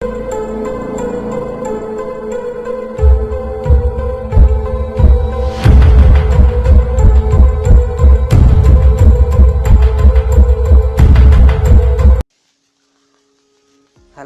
Hello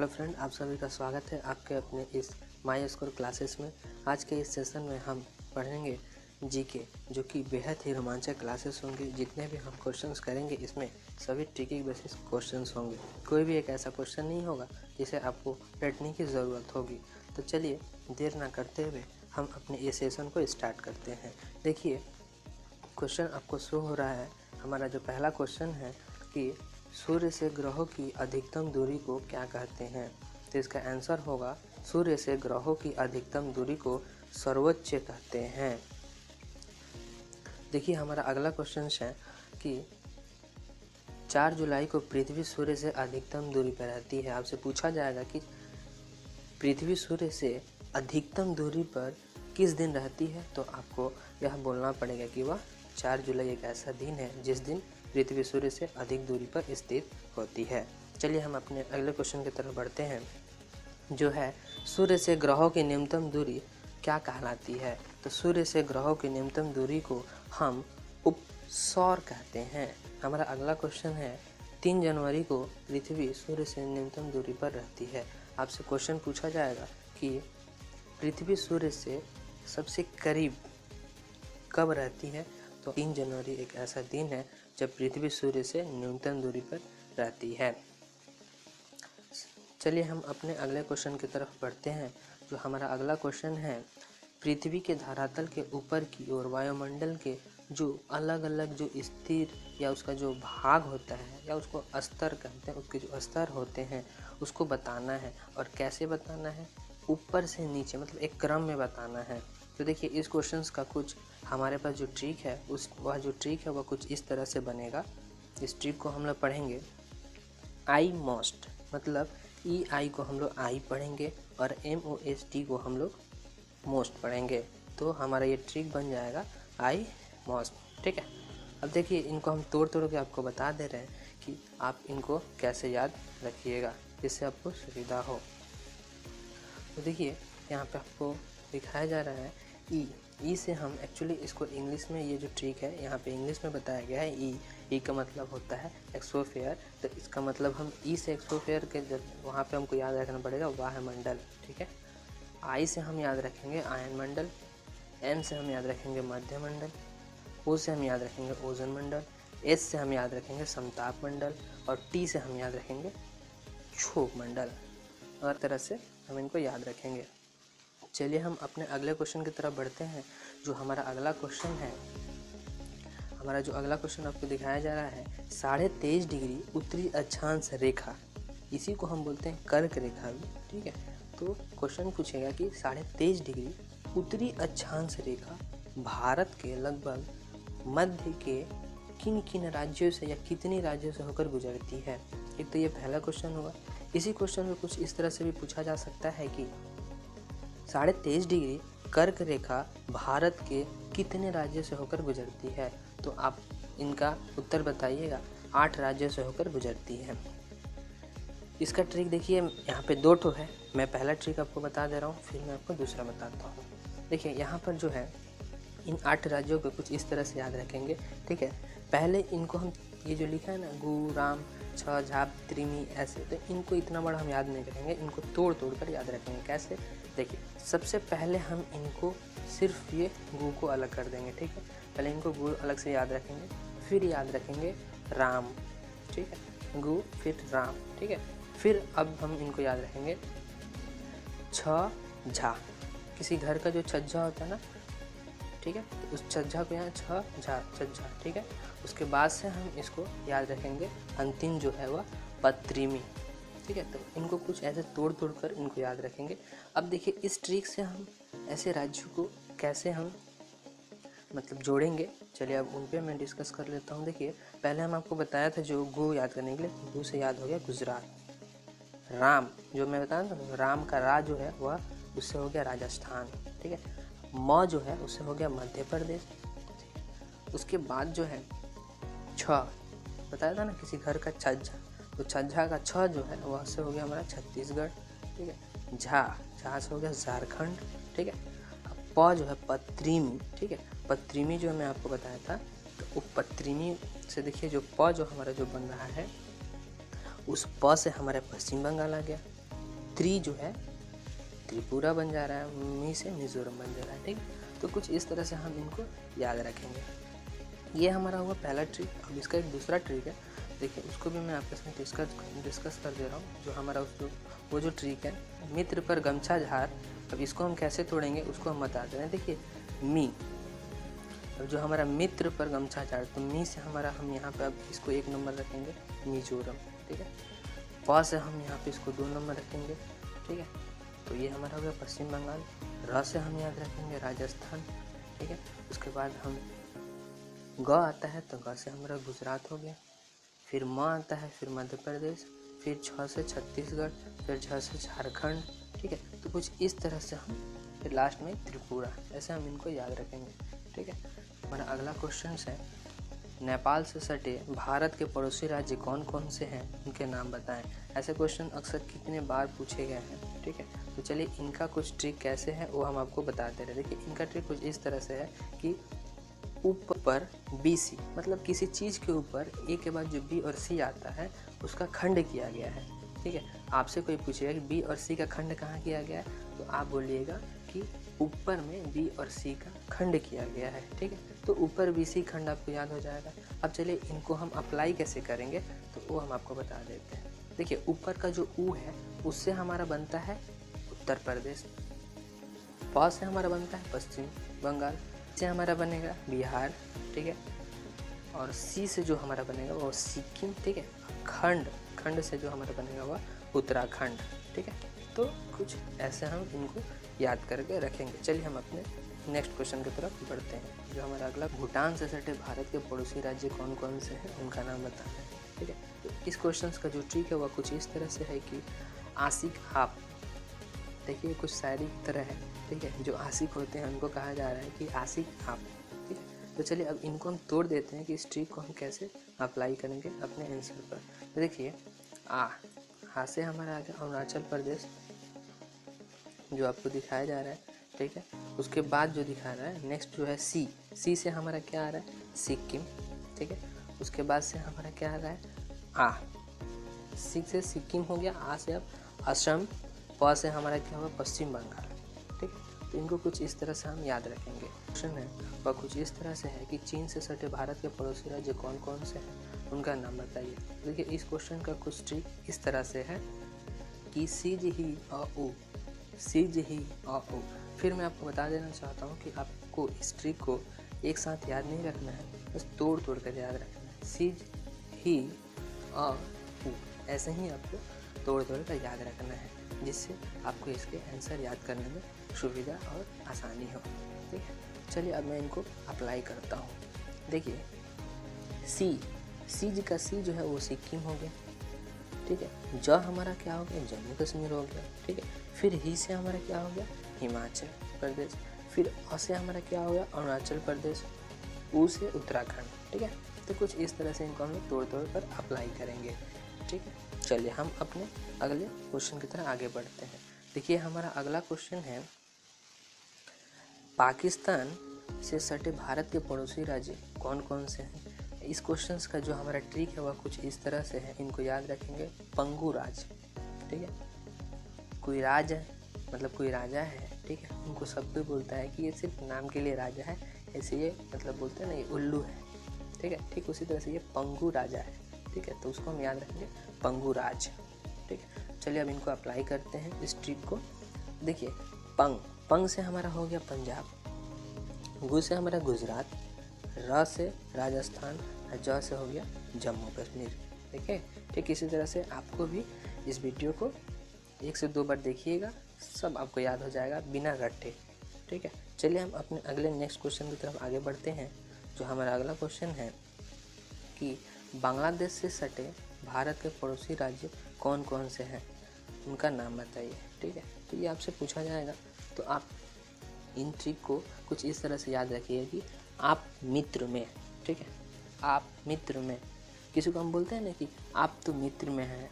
friend, आप सभी का स्वागत है आपके अपने इस माई स्कोर क्लासेस में। आज के इस सेशन में हम पढ़ेंगे जीके, जो कि बेहद ही रोमांचक क्लासेस होंगे। जितने भी हम क्वेश्चंस करेंगे इसमें सभी ट्रिकी बेसिस क्वेश्चंस होंगे। कोई भी एक ऐसा क्वेश्चन नहीं होगा जिसे आपको रटने की ज़रूरत होगी। तो चलिए देर ना करते हुए हम अपने इस सेशन को स्टार्ट करते हैं। देखिए, क्वेश्चन आपको शो हो रहा है। हमारा जो पहला क्वेश्चन है कि सूर्य से ग्रहों की अधिकतम दूरी को क्या कहते हैं। तो इसका आंसर होगा, सूर्य से ग्रहों की अधिकतम दूरी को सर्वोच्च कहते हैं। देखिए, हमारा अगला क्वेश्चन है कि 4 जुलाई को पृथ्वी सूर्य से अधिकतम दूरी पर रहती है। आपसे पूछा जाएगा कि पृथ्वी सूर्य से अधिकतम दूरी पर किस दिन रहती है। तो आपको यह बोलना पड़ेगा कि वह 4 जुलाई एक ऐसा दिन है जिस दिन पृथ्वी सूर्य से अधिक दूरी पर स्थित होती है। चलिए हम अपने अगले क्वेश्चन की तरफ बढ़ते हैं, जो है सूर्य से ग्रहों की न्यूनतम दूरी क्या कहलाती है। तो सूर्य से ग्रहों की न्यूनतम दूरी को हम उपसौर कहते हैं। हमारा अगला क्वेश्चन है, 3 जनवरी को पृथ्वी सूर्य से न्यूनतम दूरी पर रहती है। आपसे क्वेश्चन पूछा जाएगा कि पृथ्वी सूर्य से सबसे करीब कब रहती है। तो 3 जनवरी एक ऐसा दिन है जब पृथ्वी सूर्य से न्यूनतम दूरी पर रहती है। चलिए हम अपने अगले क्वेश्चन की तरफ बढ़ते हैं, जो हमारा अगला क्वेश्चन है, पृथ्वी के धरातल के ऊपर की ओर वायुमंडल के जो अलग अलग जो स्थिर या उसका जो भाग होता है या उसको स्तर कहते हैं, उसके जो स्तर होते हैं उसको बताना है। और कैसे बताना है? ऊपर से नीचे, मतलब एक क्रम में बताना है। तो देखिए, इस क्वेश्चंस का कुछ हमारे पास जो ट्रिक है वह कुछ इस तरह से बनेगा। इस ट्रिक को हम लोग पढ़ेंगे आई मोस्ट, मतलब ई आई को हम लोग आई पढ़ेंगे और MOST को हम लोग मोस्ट पढ़ेंगे। तो हमारा ये ट्रिक बन जाएगा आई मोस्ट। ठीक है, अब देखिए, इनको हम तोड़ के आपको बता दे रहे हैं कि आप इनको कैसे याद रखिएगा जिससे आपको सुविधा हो। तो देखिए, यहाँ पे आपको दिखाया जा रहा है ई से हम एक्चुअली इसको इंग्लिश में, ये जो ट्रिक है यहाँ पे इंग्लिश में बताया गया है। ई का मतलब होता है एक्सोफेयर। तो इसका मतलब हम ई से एक्सोफेयर के जब वहाँ पे हमको याद रखना पड़ेगा वायुमंडल। ठीक है, आई से हम याद रखेंगे आयन मंडल, एम से हम याद रखेंगे मध्य मंडल, ओ से हम याद रखेंगे ओजोन मंडल, एस से हम याद रखेंगे समताप मंडल और टी से हम याद रखेंगे क्षोभ मंडल। और तरह से हम इनको याद रखेंगे। चलिए हम अपने अगले क्वेश्चन की तरफ बढ़ते हैं, जो हमारा अगला क्वेश्चन है। हमारा जो अगला क्वेश्चन आपको दिखाया जा रहा है, 23.5 डिग्री उत्तरी अक्षांश रेखा, इसी को हम बोलते हैं कर्क रेखा भी। ठीक है, तो क्वेश्चन पूछेगा कि 23.5 डिग्री उत्तरी अक्षांश रेखा भारत के लगभग मध्य के किन किन राज्यों से या कितने राज्यों से होकर गुजरती है। एक तो ये पहला क्वेश्चन होगा। इसी क्वेश्चन में कुछ इस तरह से भी पूछा जा सकता है कि 23.5 डिग्री कर्क रेखा भारत के कितने राज्यों से होकर गुजरती है। तो आप इनका उत्तर बताइएगा। 8 राज्यों से होकर गुजरती है। इसका ट्रिक देखिए, यहाँ पे 2 ठो है। मैं पहला ट्रिक आपको बता दे रहा हूँ, फिर मैं आपको दूसरा बताता हूँ। देखिए, यहाँ पर जो है इन 8 राज्यों को कुछ इस तरह से याद रखेंगे। ठीक है, पहले इनको हम, ये जो लिखा है ना, गु राम छ झाप त्रिमी, ऐसे, तो इनको इतना बड़ा हम याद नहीं रखेंगे। इनको तोड़ कर याद रखेंगे। कैसे? देखिए, सबसे पहले हम इनको सिर्फ ये गु को अलग कर देंगे। ठीक है, पहले इनको गु अलग से याद रखेंगे, फिर याद रखेंगे राम। ठीक है, गु फिर राम। ठीक है, फिर अब हम इनको याद रखेंगे छ झा, किसी घर का जो छज्जा होता है ना, ठीक है, तो उस छज्जा को यहाँ छ झा, छज्जा। ठीक है, उसके बाद से हम इसको याद रखेंगे अंतिम जो है वह पत्रिमी। ठीक है, तो इनको कुछ ऐसे तोड़ कर इनको याद रखेंगे। अब देखिए, इस ट्रिक से हम ऐसे राज्यों को कैसे हम मतलब जोड़ेंगे। चलिए अब उन पे मैं डिस्कस कर लेता हूँ। देखिए, पहले हम आपको बताया था जो गु याद करने के लिए, गु से याद हो गया गुजरात। राम, जो मैं बताया था, राम का रा जो है वह उससे हो गया राजस्थान। ठीक है, म जो है उससे हो गया मध्य प्रदेश। उसके बाद जो है छ, बताया था ना किसी घर का छज्जा, तो छज्जा का छ जो है वह से हो गया हमारा छत्तीसगढ़। ठीक है। झा, झा से हो गया झारखंड, ठीक है। अब प जो है पत्रिमी, ठीक है। पत्रिमी जो मैं आपको बताया था, तो वो पत्रिमी से देखिए जो प जो हमारा जो बन रहा है, उस प से हमारे पश्चिम बंगाल आ गया। त्रि जो है त्रिपुरा बन जा रहा है, मी से मिजोरम बन जा रहा है, ठीक। तो कुछ इस तरह से हम इनको याद रखेंगे। ये हमारा हुआ पहला ट्रिक। अब इसका एक दूसरा ट्रिक है, देखिए उसको भी मैं आपके साथ डिस्कस कर दे रहा हूँ। जो हमारा वो जो ट्रिक है, मित्र पर गमछा झार। अब इसको हम कैसे तोड़ेंगे उसको हम बता दे रहे हैं। देखिए मी, अब जो हमारा मित्र पर गमछा झार, तो मी से हमारा हम यहाँ पे अब इसको 1 नंबर रखेंगे मिजोरम, ठीक है। प से हम यहाँ पे इसको 2 नंबर रखेंगे, ठीक है। तो ये हमारा हो गया पश्चिम बंगाल। र से हम याद रखेंगे राजस्थान, ठीक है। उसके बाद हम ग आता है, तो ग से हमारा गुजरात हो गया। फिर म आता है, फिर मध्य प्रदेश, फिर छ से छत्तीसगढ़, फिर झ से झारखंड, ठीक है। तो कुछ इस तरह से हम फिर लास्ट में त्रिपुरा, ऐसे हम इनको याद रखेंगे, ठीक है। हमारा अगला क्वेश्चन है, नेपाल से सटे भारत के पड़ोसी राज्य कौन कौन से हैं, उनके नाम बताएं। ऐसे क्वेश्चन अक्सर कितने बार पूछे गए हैं, ठीक है। तो चलिए इनका कुछ ट्रिक कैसे है वो हम आपको बताते रहे। देखिए इनका ट्रिक कुछ इस तरह से है कि ऊपर बी सी, मतलब किसी चीज़ के ऊपर ए के बाद जो बी और सी आता है उसका खंड किया गया है, ठीक है। आपसे कोई पूछेगा कि बी और सी का खंड कहाँ किया गया है, तो आप बोलिएगा कि ऊपर में बी और सी का खंड किया गया है, ठीक है। तो ऊपर बी सी खंड आपको याद हो जाएगा। अब चलिए इनको हम अप्लाई कैसे करेंगे, तो वो हम आपको बता देते हैं। देखिए ऊपर का जो ऊ है उससे हमारा बनता है उत्तर प्रदेश, प से हमारा बनता है पश्चिम बंगाल, से हमारा बनेगा बिहार, ठीक है। और सी से जो हमारा बनेगा वो सिक्किम, ठीक है। खंड से जो हमारा बनेगा वह उत्तराखंड, ठीक है। तो कुछ ऐसे हम इनको याद करके रखेंगे। चलिए हम अपने नेक्स्ट क्वेश्चन की तरफ बढ़ते हैं। जो हमारा अगला, भूटान से सटे भारत के पड़ोसी राज्य कौन कौन से हैं, उनका नाम बताना है, ठीक है। तो इस क्वेश्चन का जो ट्रिक है वह कुछ इस तरह से है कि आशिक आप, देखिए कुछ शायरी की तरह है, ठीक है। जो आशिक होते हैं उनको कहा जा रहा है कि आशिक आप, ठीक है। तो चलिए अब इनको हम तोड़ देते हैं कि इस ट्रिक को हम कैसे अप्लाई करेंगे अपने आंसर पर। तो देखिए आ से हमारा आ गया अरुणाचल प्रदेश, जो आपको दिखाया जा रहा है, ठीक है। उसके बाद जो दिखा रहा है नेक्स्ट जो है सी से हमारा क्या आ रहा है सिक्किम, ठीक है। उसके बाद से हमारा क्या आ रहा है आ, सी से सिक्किम हो गया, आ से अब असम, प से हमारा क्या होगा पश्चिम बंगाल, ठीक है। तो इनको कुछ इस तरह से हम याद रखेंगे। क्वेश्चन है वह कुछ इस तरह से है कि चीन से सटे भारत के पड़ोसी राज्य कौन कौन से हैं, उनका नाम बताइए। देखिए इस क्वेश्चन का कुछ ट्रिक इस तरह से है कि सीज ही अ उ, सीज ही अ उ। फिर मैं आपको बता देना चाहता हूँ कि आपको इस ट्रिक को एक साथ याद नहीं रखना है, बस तोड़ कर याद रखना है। सीज ही अ उ, ऐसे ही आपको तोड़ कर याद रखना है, जिससे आपको इसके आंसर याद करने में सुविधा और आसानी हो, ठीक है। चलिए अब मैं इनको अप्लाई करता हूँ। देखिए सी का सी जो है वो सिक्किम हो गया, ठीक है। ज हमारा क्या हो गया जम्मू कश्मीर हो गया, ठीक है। फिर ही से हमारा क्या हो गया हिमाचल प्रदेश, फिर अ से हमारा क्या हो गया अरुणाचल प्रदेश, ऊ से उत्तराखंड, ठीक है। तो कुछ इस तरह से इनको हम तोड़ कर अप्लाई करेंगे, ठीक है। चलिए हम अपने अगले क्वेश्चन की तरफ आगे बढ़ते हैं। देखिए हमारा अगला क्वेश्चन है, पाकिस्तान से सटे भारत के पड़ोसी राज्य कौन कौन से हैं। इस क्वेश्चन का जो हमारा ट्रिक है वह कुछ इस तरह से है, इनको याद रखेंगे पंगु राज, ठीक है। कोई राज है मतलब कोई राजा है, ठीक है। उनको सब कोई बोलता है कि ये सिर्फ नाम के लिए राजा है, ऐसे ये मतलब बोलते हैं ना ये उल्लू है, ठीक है। ठीक उसी तरह से ये पंगु राजा है, ठीक है। तो उसको हम याद रखेंगे पंगु राज, ठीक है। चलिए अब इनको अप्लाई करते हैं इस ट्रिक को। देखिए पंग से हमारा हो गया पंजाब, गु से हमारा गुजरात, र से राजस्थान, ज से हो गया जम्मू कश्मीर, ठीक है। ठीक इसी तरह से आपको भी इस वीडियो को 1 से 2 बार देखिएगा, सब आपको याद हो जाएगा बिना रट्टे, ठीक है। चलिए हम अपने अगले नेक्स्ट क्वेश्चन की तरफ आगे बढ़ते हैं। जो हमारा अगला क्वेश्चन है कि बांग्लादेश से सटे भारत के पड़ोसी राज्य कौन कौन से हैं, उनका नाम बताइए, ठीक है। तो ये आपसे पूछा जाएगा, तो आप इन ट्रिक को कुछ इस तरह से याद रखिए कि आप मित्र में, ठीक है, आप मित्र में, किसी को हम बोलते हैं ना कि आप तो मित्र में हैं,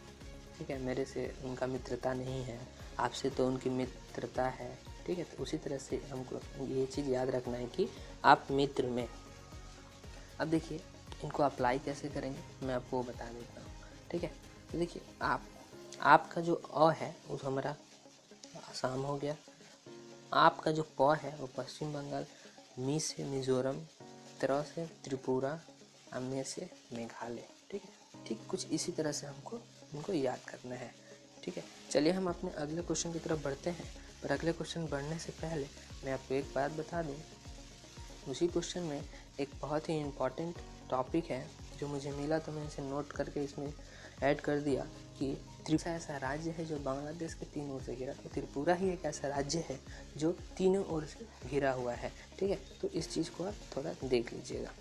ठीक है, मेरे से उनका मित्रता नहीं है, आपसे तो उनकी मित्रता है, ठीक है। तो उसी तरह से हमको ये चीज़ याद रखना है कि आप मित्र में। अब देखिए इनको अप्लाई कैसे करेंगे मैं आपको बता देता हूँ, ठीक है। तो देखिए आपका जो अ है वो हमारा असम हो गया, आपका जो प है वो पश्चिम बंगाल, मी से मिजोरम, त्र से त्रिपुरा, मे से मेघालय, ठीक है। ठीक कुछ इसी तरह से हमको इनको याद करना है, ठीक है। चलिए हम अपने अगले क्वेश्चन की तरफ बढ़ते हैं, पर अगले क्वेश्चन बढ़ने से पहले मैं आपको एक बात बता दूं। उसी क्वेश्चन में एक बहुत ही इम्पॉर्टेंट टॉपिक है जो मुझे मिला, तो मैं इसे नोट करके इसमें ऐड कर दिया कि त्रिपुरा ऐसा राज्य है जो बांग्लादेश के तीन ओर से घिरा। तो त्रिपुरा ही एक ऐसा राज्य है जो तीनों ओर से घिरा हुआ है, ठीक है। तो इस चीज़ को आप थोड़ा देख लीजिएगा।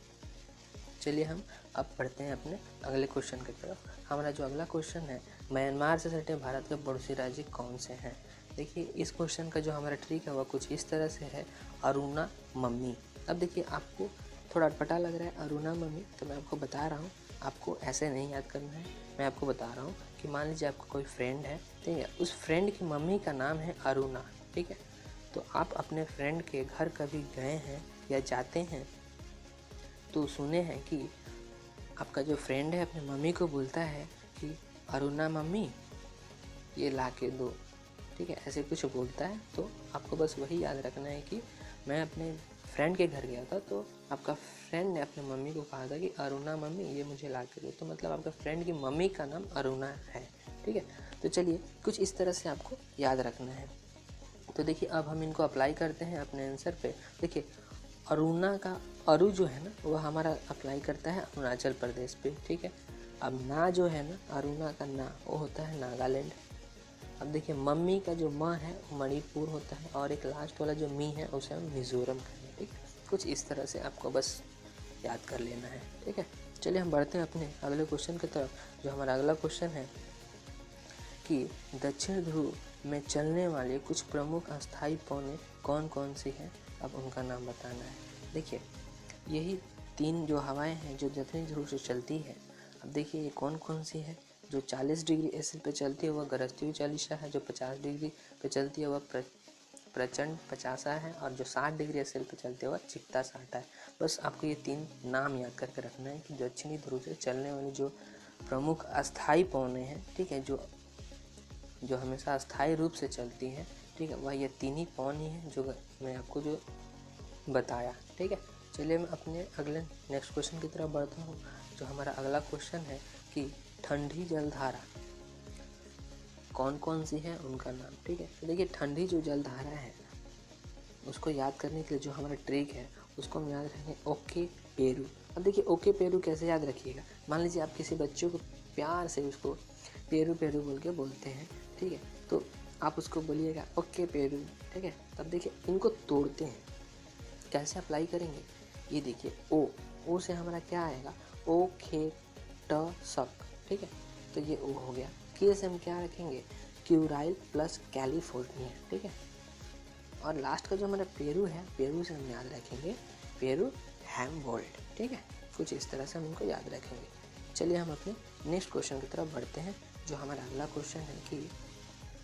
चलिए हम अब बढ़ते हैं अपने अगले क्वेश्चन की तरफ। हमारा जो अगला क्वेश्चन है, म्यांमार से सटे भारत के पड़ोसी राज्य कौन से हैं। देखिए इस क्वेश्चन का जो हमारा ट्रिक है वह कुछ इस तरह से है, अरुणा मम्मी। अब देखिए आपको थोड़ा अटपटा लग रहा है अरुणा मम्मी, तो मैं आपको बता रहा हूँ, आपको ऐसे नहीं याद करना है। मैं आपको बता रहा हूँ कि मान लीजिए आपका कोई फ्रेंड है, ठीक है, उस फ्रेंड की मम्मी का नाम है अरुणा, ठीक है। तो आप अपने फ्रेंड के घर कभी गए हैं या जाते हैं तो सुने हैं कि आपका जो फ्रेंड है अपने मम्मी को बोलता है कि अरुणा मम्मी ये ला के दो, ठीक है, ऐसे कुछ बोलता है। तो आपको बस वही याद रखना है कि मैं अपने फ्रेंड के घर गया था तो आपका फ्रेंड ने अपने मम्मी को कहा था कि अरुणा मम्मी ये मुझे ला के दो, तो मतलब आपका फ्रेंड की मम्मी का नाम अरुणा है, ठीक है। तो चलिए कुछ इस तरह से आपको याद रखना है। तो देखिए अब हम इनको अप्लाई करते हैं अपने आंसर पे। देखिए अरुणा का अरु जो है ना वह हमारा अप्लाई करता है अरुणाचल प्रदेश पे, ठीक है। अब ना जो है ना अरुणा का ना वो होता है नागालैंड। अब देखिए मम्मी का जो माँ है मणिपुर होता है, और एक लास्ट वाला जो मी है उसे हम मिजोरम कहेंगे, ठीक है। कुछ इस तरह से आपको बस याद कर लेना है, ठीक है। चलिए हम बढ़ते हैं अपने अगले क्वेश्चन की तरफ। जो हमारा अगला क्वेश्चन है कि दक्षिण ध्रुव में चलने वाले कुछ प्रमुख अस्थायी पौने कौन कौन सी हैं, अब उनका नाम बताना है। देखिए यही तीन जो हवाएं हैं जो दक्षिण ध्रुव से चलती है। अब देखिए ये कौन कौन सी है। जो 40 डिग्री एसिल पे चलती है वह गरजती चालीसा है, जो 50 डिग्री पे चलती है वह प्रचंड 50 है, और जो 60 डिग्री एसिल पे चलती है वह चित्ता 60 है। बस आपको ये तीन नाम याद करके रखना है कि दक्षिणी ध्रुव से चलने वाली जो प्रमुख अस्थायी पौने हैं, ठीक है, जो हमेशा अस्थायी रूप से चलती हैं, ठीक है, वह ये तीन ही पौन ही हैं जो मैं आपको जो बताया, ठीक है। चलिए मैं अपने अगले नेक्स्ट क्वेश्चन की तरफ बढ़ता हूँ। जो हमारा अगला क्वेश्चन है कि ठंडी जलधारा कौन कौन सी है उनका नाम, ठीक है। तो देखिए ठंडी जो जलधारा है उसको याद करने के लिए जो हमारा ट्रिक है उसको हम याद रखेंगे ओके पेरू। अब देखिए ओके पेरू कैसे याद रखिएगा। मान लीजिए आप किसी बच्चे को प्यार से उसको पेरू पेरू बोल के बोलते हैं, ठीक है, तो आप उसको बोलिएगा ओके पेरू, ठीक है। तब देखिए इनको तोड़ते हैं, कैसे अप्लाई करेंगे। ये देखिए ओ से हमारा क्या आएगा, ओ खे ट सक, ठीक है, तो ये ओ हो गया। के से हम क्या रखेंगे, क्यूराइल प्लस कैलिफोर्निया, ठीक है। और लास्ट का जो हमारा पेरू है, पेरू से हम याद रखेंगे पेरू हैम्बोल्ट, ठीक है। कुछ इस तरह से हम इनको याद रखेंगे। चलिए हम अपने नेक्स्ट क्वेश्चन की तरफ बढ़ते हैं। जो हमारा अगला क्वेश्चन है कि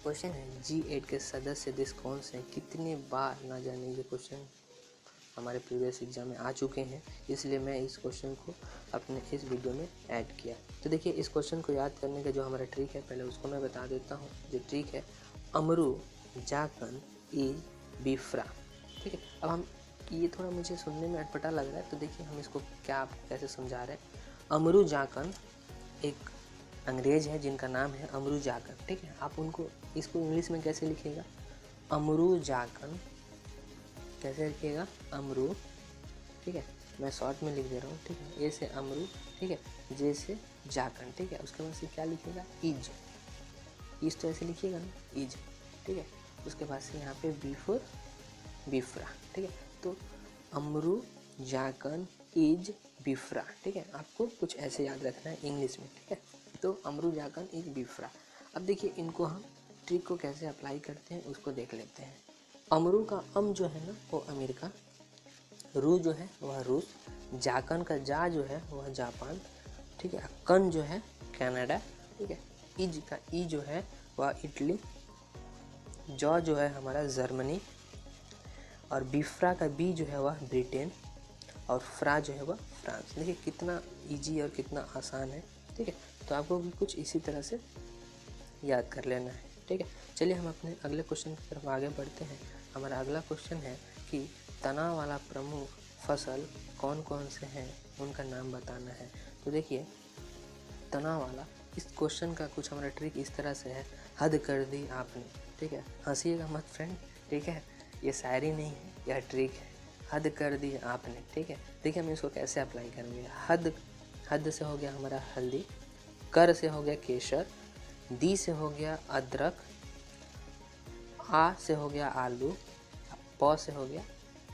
क्वेश्चन है G8 के सदस्य देश कौन से हैं। कितने बार ना जाने ये क्वेश्चन हमारे प्रीवियस एग्जाम में आ चुके हैं, इसलिए मैं इस क्वेश्चन को अपने इस वीडियो में ऐड किया। तो देखिए इस क्वेश्चन को याद करने का जो हमारा ट्रिक है पहले उसको मैं बता देता हूँ। जो ट्रिक है अमरू जाकन ई बिफ्रा, ठीक है। अब हम ये थोड़ा मुझे सुनने में अटपटा लग रहा है, तो देखिए हम इसको क्या आप कैसे समझा रहे हैं। अमरू जाकन एक अंग्रेज है जिनका नाम है अमरू जाकन, ठीक है। आप उनको इसको इंग्लिश में कैसे लिखिएगा, अमरू जाकन कैसे लिखिएगा, अमरू, ठीक है। मैं शॉर्ट में लिख दे रहा हूँ, ठीक है। ए से अमरू, ठीक है, जे से जाकन, ठीक है। उसके बाद से क्या लिखिएगा, इज तो ऐसे लिखिएगा ना, इज, ठीक है। उसके बाद से यहाँ पे बी फॉर बिफ्रा, ठीक है। तो अमरू जाकन इज बिफ्रा, ठीक है। आपको कुछ ऐसे याद रखना है इंग्लिश में, ठीक है। तो अमरू जाकन इज बिफ्रा। अब देखिए इनको हम ट्रिक को कैसे अप्लाई करते हैं उसको देख लेते हैं। अमरू का अम जो है ना वो अमेरिका, रू जो है वह रूस, जाकन का जा जो है वह जापान, ठीक है। कन जो है कनाडा, ठीक है। इज का ई जो है वह इटली, जॉ जो है हमारा जर्मनी, और बिफ्रा का बी जो है वह ब्रिटेन, और फ्रा जो है वह फ्रांस। देखिए कितना इजी और कितना आसान है, ठीक है। तो आपको भी कुछ इसी तरह से याद कर लेना है, ठीक है। चलिए हम अपने अगले क्वेश्चन की तरफ आगे बढ़ते हैं। हमारा अगला क्वेश्चन है कि तनाव वाला प्रमुख फसल कौन कौन से हैं, उनका नाम बताना है। तो देखिए तनाव वाला, इस क्वेश्चन का कुछ हमारा ट्रिक इस तरह से है, हद कर दी आपने, ठीक है। हंसीएगा मत फ्रेंड, ठीक है, ये शायरी नहीं है, यह ट्रिक है। हद कर दी आपने, ठीक है। देखिए हम इसको कैसे अप्लाई करेंगे। हद से हो गया हमारा हल्दी, कर से हो गया केसर, दी से हो गया अदरक, आ से हो गया आलू, प से हो गया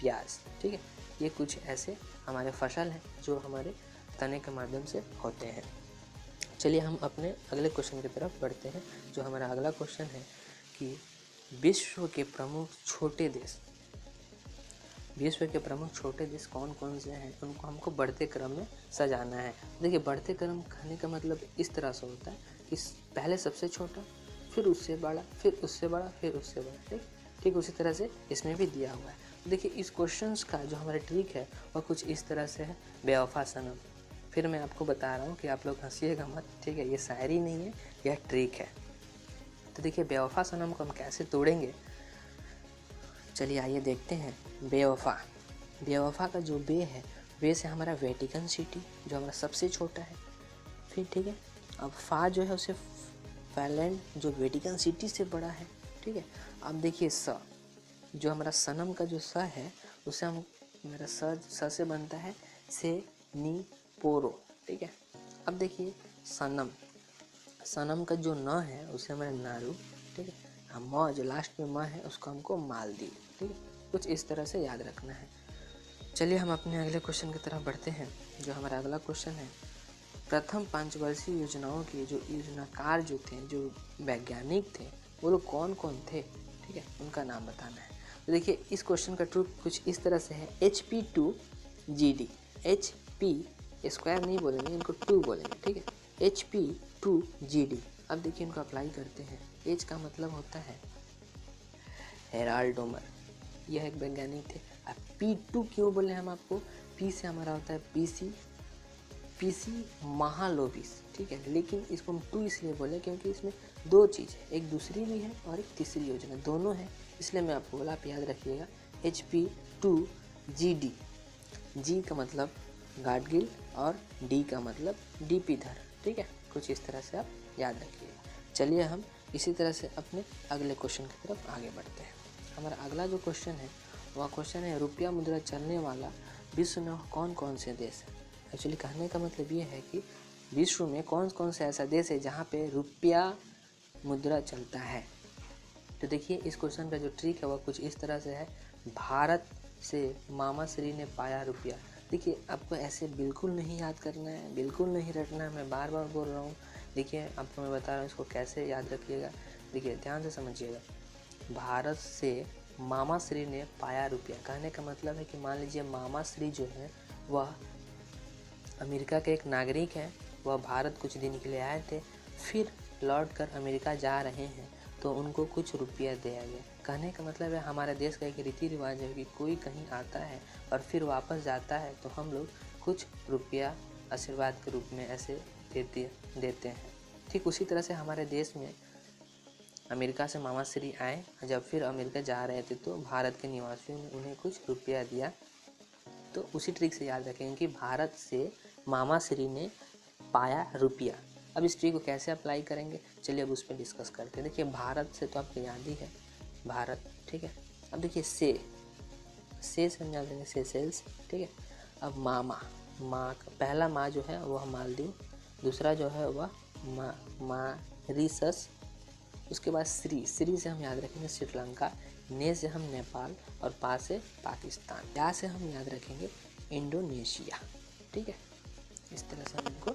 प्याज, ठीक है। ये कुछ ऐसे हमारे फसल हैं जो हमारे तने के माध्यम से होते हैं। चलिए हम अपने अगले क्वेश्चन की तरफ बढ़ते हैं। जो हमारा अगला क्वेश्चन है कि विश्व के प्रमुख छोटे देश कौन कौन से हैं, उनको हमको बढ़ते क्रम में सजाना है। देखिए बढ़ते क्रम कहने का मतलब इस तरह से होता है कि पहले सबसे छोटा, फिर उससे बड़ा, फिर उससे बड़ा, फिर उससे बड़ा, ठीक उसी तरह से इसमें भी दिया हुआ है। देखिए इस क्वेश्चंस का जो हमारा ट्रिक है वह कुछ इस तरह से है, बेवफा सनम। फिर मैं आपको बता रहा हूँ कि आप लोग हंसीएगा मत, ठीक है, ये शायरी नहीं है, यह ट्रिक है। तो देखिए बेवफा सनम को हम कैसे तोड़ेंगे, चलिए आइए देखते हैं। बेवफा का जो बे है, बे से हमारा वेटिकन सिटी जो हमारा सबसे छोटा है, फिर ठीक है। अब फा जो है उसे फाइलैंड जो वेटिकन सिटी से बड़ा है, ठीक है। अब देखिए स, जो हमारा सनम का जो स है उसे हम, मेरा स से बनता है से नी पोरो, ठीक है। अब देखिए सनम का जो न है उसे हमारा नारू, ठीक है। हम म जो लास्ट में म है उसको हमको मालदीव, ठीक है। कुछ इस तरह से याद रखना है। चलिए हम अपने अगले क्वेश्चन की तरफ बढ़ते हैं। जो हमारा अगला क्वेश्चन है, प्रथम पंचवर्षीय योजनाओं के जो योजनाकार जो थे, जो वैज्ञानिक थे, वो लोग कौन कौन थे, ठीक है, उनका नाम बताना है। तो देखिए इस क्वेश्चन का ट्रिक कुछ इस तरह से है, HP2GD, HP स्क्वायर नहीं बोलेंगे, इनको 2 बोलेंगे, ठीक है, HP2GD। अब देखिए इनको अप्लाई करते हैं। H का मतलब होता है हेराल्ड डोमर, यह एक वैज्ञानिक थे। अब P2 क्यों बोले हम आपको, P से हमारा होता है पीसी महालोबिस, ठीक है। लेकिन इसको हम 2 इसलिए बोले क्योंकि इसमें 2 चीज़ है, एक दूसरी भी है और एक तीसरी योजना, दोनों है, इसलिए मैं आपको बोला, आप याद रखिएगा HP2GD। जी का मतलब गाडगिल और डी का मतलब डीपी धर, ठीक है। कुछ इस तरह से आप याद रखिएगा। चलिए हम इसी तरह से अपने अगले क्वेश्चन की तरफ आगे बढ़ते हैं। हमारा अगला जो क्वेश्चन है वह क्वेश्चन है, रुपया मुद्रा चलने वाला विश्व में कौन कौन से देश है। एक्चुअली कहने का मतलब ये है कि विश्व में कौन कौन से ऐसा देश है जहाँ पे रुपया मुद्रा चलता है। तो देखिए इस क्वेश्चन का जो ट्रिक है वह कुछ इस तरह से है, भारत से मामा श्री ने पाया रुपया। देखिए आपको ऐसे बिल्कुल नहीं याद करना है, बिल्कुल नहीं रटना है, मैं बार बार बोल रहा हूँ। देखिए आपको मैं बता रहा हूँ इसको कैसे याद रखिएगा। देखिए ध्यान से समझिएगा, भारत से मामा श्री ने पाया रुपया, कहने का मतलब है कि मान लीजिए मामा श्री जो है वह अमेरिका के एक नागरिक हैं, वह भारत कुछ दिन के लिए आए थे, फिर लौट कर अमेरिका जा रहे हैं, तो उनको कुछ रुपया दिया गया। कहने का मतलब है हमारे देश का एक रीति रिवाज है कि कोई कहीं आता है और फिर वापस जाता है तो हम लोग कुछ रुपया आशीर्वाद के रूप में ऐसे देते हैं। ठीक उसी तरह से हमारे देश में अमेरिका से मामा श्री आए, जब फिर अमेरिका जा रहे थे तो भारत के निवासियों ने उन्हें कुछ रुपया दिया। तो उसी ट्रिक से याद रखेंगे कि भारत से मामा श्री ने पाया रुपया। अब इस ट्रिक को कैसे अप्लाई करेंगे, चलिए अब उस पर डिस्कस करते हैं। देखिए भारत से तो आपको याद ही है भारत, ठीक है। अब देखिए से हम याद देंगे सेशेल्स, ठीक है। अब माँ का पहला माँ जो है वह मालदीव, दूसरा जो है वह मॉरिशस, उसके बाद श्री से हम याद रखेंगे श्रीलंका, ने से हम नेपाल और पा से पाकिस्तान, या से हम याद रखेंगे इंडोनेशिया, ठीक है। इस तरह से हम इनको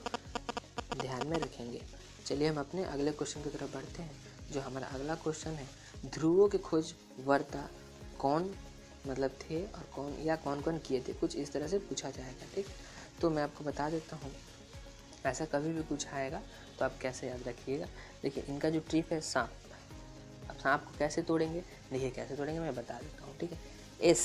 ध्यान में रखेंगे। चलिए हम अपने अगले क्वेश्चन की तरफ बढ़ते हैं। जो हमारा अगला क्वेश्चन है, ध्रुवों के खोज वर्ता कौन मतलब थे और कौन कौन किए थे, कुछ इस तरह से पूछा जाएगा, ठीक। तो मैं आपको बता देता हूँ, ऐसा कभी भी कुछ आएगा तो आप कैसे याद रखिएगा। देखिए इनका जो ट्रिक है सांप, अब अब सांप को कैसे तोड़ेंगे, देखिए कैसे तोड़ेंगे मैं बता देता हूँ, ठीक है। S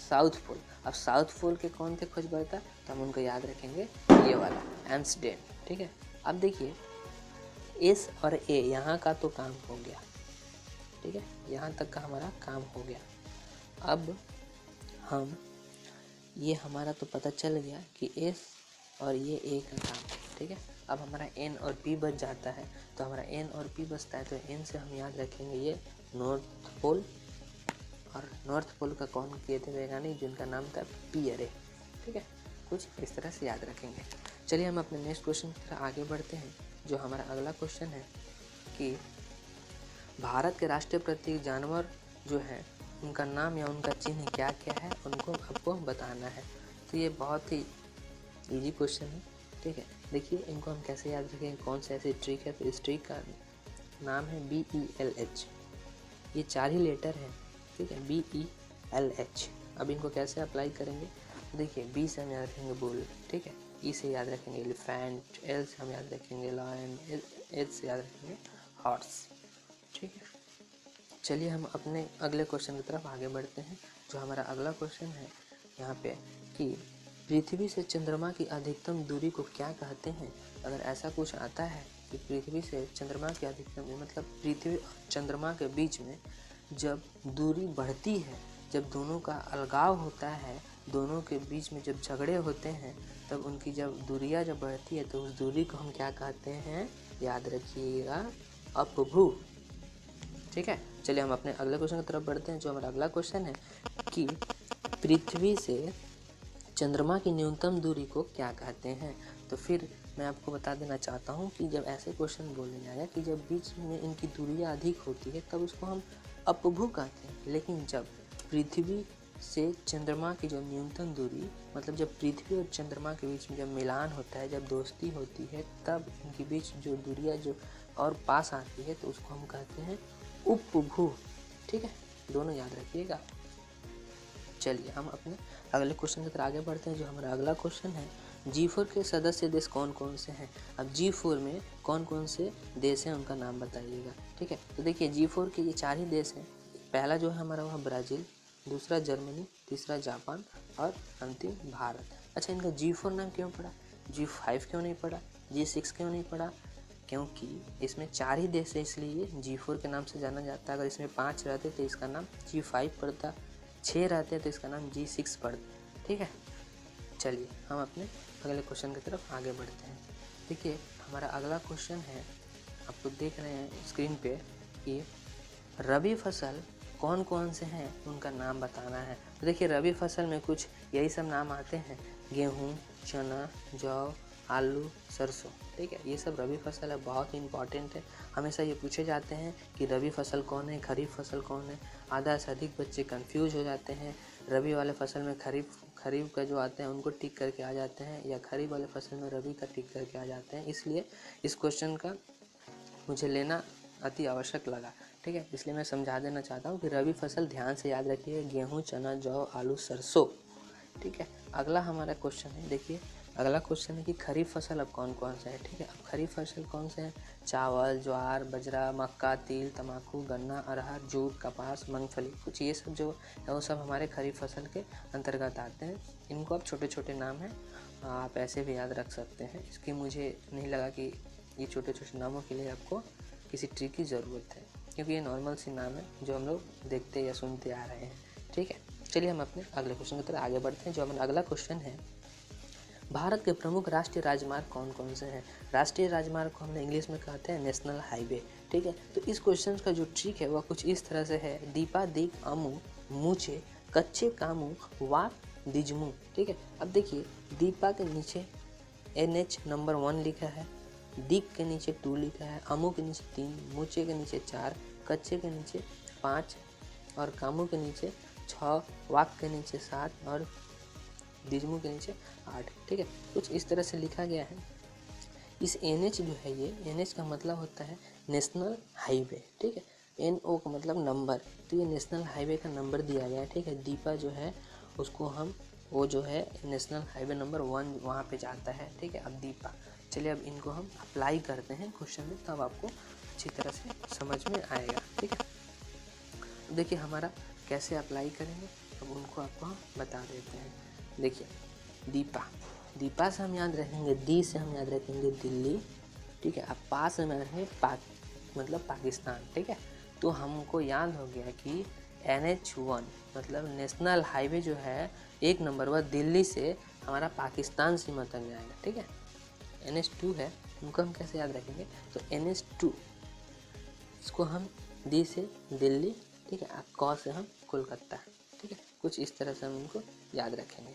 south pole. अब साउथ पोल के कौन थे खोजकर्ता, तो हम उनको याद रखेंगे ये वाला एम्स्टर्डम, ठीक है। अब देखिए एस और ए यहाँ का तो काम हो गया, ठीक है, यहाँ तक का हमारा काम हो गया। अब हम ये हमारा तो पता चल गया कि एस और ये ए का काम है, ठीक है। अब हमारा एन और पी बच जाता है, तो हमारा एन और पी बचता है, तो एन से हम याद रखेंगे ये नॉर्थ पोल, और नॉर्थ पोल का कौन किए थे वैज्ञानिक, जिनका नाम था पियरे, ठीक है। कुछ इस तरह से याद रखेंगे। चलिए हम अपने नेक्स्ट क्वेश्चन की तरफ आगे बढ़ते हैं। जो हमारा अगला क्वेश्चन है कि भारत के राष्ट्रीय प्रतीक जानवर जो है उनका नाम या उनका चिन्ह क्या क्या है, उनको आपको बताना है। तो ये बहुत ही इजी क्वेश्चन है, ठीक है। देखिए इनको हम कैसे याद रखेंगे, कौन सा ऐसी ट्रिक है, तो इस ट्रिक का नाम है BELH। ये 4 ही लेटर है, ठीक है, BELH। अब इनको कैसे अप्लाई करेंगे, देखिए बी से हम याद रखेंगे बुल, ठीक है, ई से याद रखेंगे एलिफेंट, एल से हम याद रखेंगे लायन, एच से याद रखेंगे हॉर्स, ठीक है। चलिए हम अपने अगले क्वेश्चन की तरफ आगे बढ़ते हैं। जो हमारा अगला क्वेश्चन है यहाँ पे कि पृथ्वी से चंद्रमा की अधिकतम दूरी को क्या कहते हैं। अगर ऐसा कुछ आता है कि पृथ्वी से चंद्रमा की अधिकतम, मतलब पृथ्वी और चंद्रमा के बीच में जब दूरी बढ़ती है, जब दोनों का अलगाव होता है, दोनों के बीच में जब झगड़े होते हैं, तब उनकी जब दूरियां जब बढ़ती है तो उस दूरी को हम क्या कहते हैं, याद रखिएगा अपभू, ठीक है। चलिए हम अपने अगले क्वेश्चन की तरफ बढ़ते हैं। जो हमारा अगला क्वेश्चन है कि पृथ्वी से चंद्रमा की न्यूनतम दूरी को क्या कहते हैं। तो फिर मैं आपको बता देना चाहता हूँ कि जब ऐसे क्वेश्चन बोले जाएगा कि जब बीच में इनकी दूरियां अधिक होती है तब उसको हम अपभू कहते हैं, लेकिन जब पृथ्वी से चंद्रमा की जो न्यूनतम दूरी, मतलब जब पृथ्वी और चंद्रमा के बीच में जब मिलान होता है, जब दोस्ती होती है, तब इनके बीच जो दूरियां जो और पास आती है तो उसको हम कहते हैं उपभू, ठीक है, दोनों याद रखिएगा। चलिए हम अपने अगले क्वेश्चन की तरफ आगे बढ़ते हैं। जो हमारा अगला क्वेश्चन है G4 के सदस्य देश कौन कौन से हैं। अब G4 में कौन कौन से देश हैं उनका नाम बताइएगा, ठीक है। तो देखिए G4 के ये 4 ही देश हैं। पहला जो है हमारा वह ब्राज़ील, दूसरा जर्मनी, तीसरा जापान और अंतिम भारत। अच्छा, इनका G4 नाम क्यों पड़ा, G5 क्यों नहीं पड़ा, G6 क्यों नहीं पड़ा, क्योंकि इसमें 4 ही देश है इसलिए G4 के नाम से जाना जाता है। अगर इसमें 5 रहते तो इसका नाम G5 पड़ता, 6 रहते हैं तो इसका नाम G6 पड़ता, ठीक है। चलिए हम अपने अगले क्वेश्चन की तरफ आगे बढ़ते हैं। देखिए हमारा अगला क्वेश्चन है, आपको देख रहे हैं स्क्रीन पे कि रबी फसल कौन कौन से हैं उनका नाम बताना है। तो देखिए रबी फसल में कुछ यही सब नाम आते हैं, गेहूँ, चना, जौ, आलू, सरसों, ठीक है, ये सब रबी फसल है, बहुत ही इंपॉर्टेंट है। हमेशा ये पूछे जाते हैं कि रबी फसल कौन है, खरीफ फसल कौन है। आधा से अधिक बच्चे कंफ्यूज हो जाते हैं, रबी वाले फसल में खरीफ का जो आते हैं उनको टिक करके आ जाते हैं, या खरीफ वाले फसल में रबी का टिक करके आ जाते हैं। इसलिए इस क्वेश्चन का मुझे लेना अति आवश्यक लगा, ठीक है, इसलिए मैं समझा देना चाहता हूँ कि रबी फसल ध्यान से याद रखिए, गेहूँ, चना, जौ, आलू, सरसों, ठीक है। अगला हमारा क्वेश्चन है, देखिए अगला क्वेश्चन है कि खरीफ फसल अब कौन कौन से है, ठीक है। अब खरीफ फसल कौन से हैं, चावल, ज्वार, बाजरा, मक्का, तिल, तंबाकू, गन्ना, अरहर, जूट, कपास, मूंगफली, कुछ ये सब जो है वो सब हमारे खरीफ फसल के अंतर्गत आते हैं। इनको अब छोटे छोटे नाम हैं, आप ऐसे भी याद रख सकते हैं। इसकी मुझे नहीं लगा कि ये छोटे छोटे नामों के लिए आपको किसी ट्रिक की ज़रूरत है, क्योंकि ये नॉर्मल सी नाम है जो हम लोग देखते या सुनते आ रहे हैं, ठीक है। चलिए हम अपने अगले क्वेश्चन की तरफ आगे बढ़ते हैं। जो हमारा अगला क्वेश्चन है, भारत के प्रमुख राष्ट्रीय राजमार्ग कौन कौन से हैं। राष्ट्रीय राजमार्ग को हमने इंग्लिश में कहते हैं नेशनल हाईवे, ठीक है। तो इस क्वेश्चन का जो ट्रिक है वह कुछ इस तरह से है, दीपा दिक अमू मूचे कच्चे कामू वाक दिजमू, ठीक है। अब देखिए दीपा के नीचे NH नंबर 1 लिखा है, दिक के नीचे 2 लिखा है, अमू के नीचे 3, मूचे के नीचे 4, कच्चे के नीचे 5 और कामू के नीचे 6, वाक के नीचे 7 और दिजमू के नीचे 8, ठीक है। कुछ इस तरह से लिखा गया है। इस NH जो है, ये NH का मतलब होता है नेशनल हाईवे, ठीक है। NO का मतलब नंबर, तो ये नेशनल हाईवे का नंबर दिया गया है, ठीक है। दीपा जो है उसको हम वो जो है नेशनल हाईवे नंबर 1 वहाँ पे जाता है, ठीक है। अब दीपा, चलिए अब इनको हम अप्लाई करते हैं क्वेश्चन में, तब आपको अच्छी तरह से समझ में आएगा। ठीक है, देखिए हमारा कैसे अप्लाई करेंगे अब उनको आपको हम बता देते हैं। देखिए दीपा, दीपा से हम याद रखेंगे, दी से हम याद रखेंगे दिल्ली। ठीक है, अब पा से हम याद रखेंगे मतलब पाकिस्तान। ठीक है, तो हमको याद हो गया कि NH1 मतलब नेशनल हाईवे जो है 1 नंबर वह दिल्ली से हमारा पाकिस्तान सीमा तक जाएगा। ठीक है, NH2 है, उनको हम कैसे याद रखेंगे, तो NH2 इसको हम दी से दिल्ली। ठीक है, क से हम कोलकाता। ठीक है, कुछ इस तरह से हम इनको याद रखेंगे।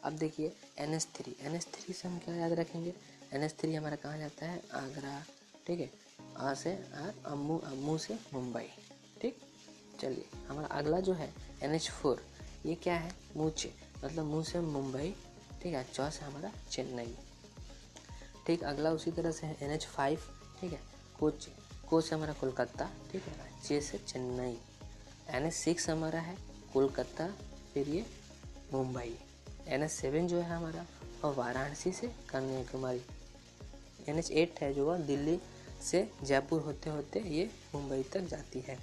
अब देखिए NH3, NH3 से हम क्या याद रखेंगे, NH3 हमारा कहाँ जाता है, आगरा। ठीक है, आ से अम्मू, अम्मू से मुंबई। ठीक, चलिए हमारा अगला जो है NH4, ये क्या है, मूचे मतलब मुँह से मुंबई। ठीक है, च से हमारा चेन्नई। ठीक, अगला उसी तरह से है NH5। ठीक है, कोची, को से हमारा कोलकाता। ठीक है, चे से चेन्नई। NH6 हमारा है कोलकाता, फिर ये मुंबई। NH7 जो है हमारा और वाराणसी से कन्याकुमारी। NH8 है जो वह दिल्ली से जयपुर होते होते ये मुंबई तक जाती है।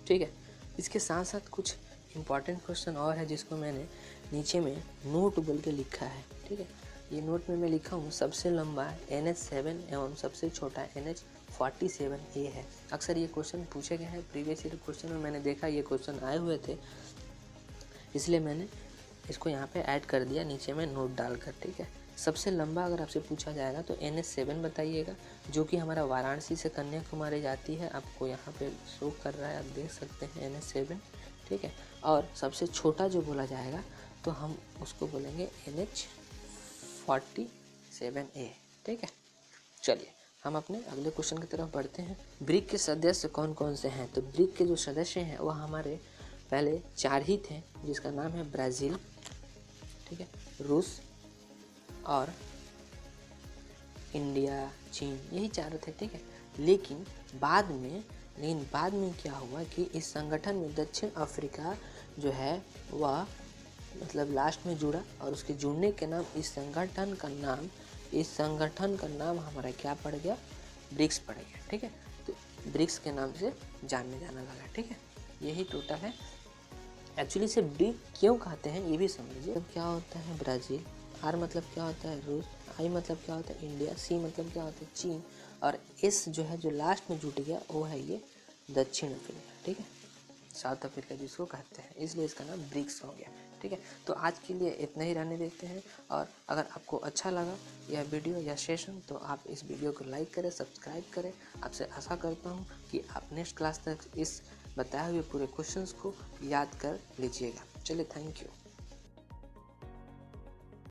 ठीक है, इसके साथ साथ कुछ इम्पॉर्टेंट क्वेश्चन और है जिसको मैंने नीचे में नोट बोल के लिखा है। ठीक है, ये नोट में मैं लिखा हूँ सबसे लंबा NH7 एवं सबसे छोटा NH47A है। अक्सर ये क्वेश्चन पूछे गए हैं, प्रीवियस ईयर क्वेश्चन में मैंने देखा ये क्वेश्चन आए हुए थे, इसलिए मैंने इसको यहाँ पे ऐड कर दिया नीचे में नोट डालकर। ठीक है, सबसे लंबा अगर आपसे पूछा जाएगा तो NH7 बताइएगा, जो कि हमारा वाराणसी से कन्याकुमारी जाती है। आपको यहाँ पे शो कर रहा है, आप देख सकते हैं NH7। ठीक है, और सबसे छोटा जो बोला जाएगा तो हम उसको बोलेंगे NH47A। ठीक है, चलिए हम अपने अगले क्वेश्चन की तरफ बढ़ते हैं। ब्रिक के सदस्य कौन कौन से हैं, तो ब्रिक के जो सदस्य हैं वह हमारे पहले 4 ही थे, जिसका नाम है ब्राज़ील। ठीक है, रूस और इंडिया, चीन, यही 4 थे। ठीक है, लेकिन बाद में क्या हुआ कि इस संगठन में दक्षिण अफ्रीका जो है वह मतलब लास्ट में जुड़ा, और उसके जुड़ने के नाम इस संगठन का नाम हमारा क्या पड़ गया, ब्रिक्स पड़ गया। ठीक है, तो ब्रिक्स के नाम से जाने जाना लगा। ठीक है, यही टोटल है। एक्चुअली से ब्रिक क्यों कहते हैं ये भी समझिए। मतलब क्या होता है ब्राज़ील, आर मतलब क्या होता है रूस, आई मतलब क्या होता है इंडिया, सी मतलब क्या होता है चीन, और एस जो है जो लास्ट में जुट गया वो है ये दक्षिण अफ्रीका। ठीक है, साउथ अफ्रीका जिसको कहते हैं, इसलिए इसका नाम ब्रिक्स हो गया। ठीक है, तो आज के लिए इतना ही रहने देते हैं, और अगर आपको अच्छा लगा यह वीडियो या सेशन तो आप इस वीडियो को लाइक करें, सब्सक्राइब करें। आपसे आशा करता हूँ कि आप नेक्स्ट क्लास तक इस बताए हुए पूरे क्वेश्चंस को याद कर लीजिएगा। चलिए, थैंक यू।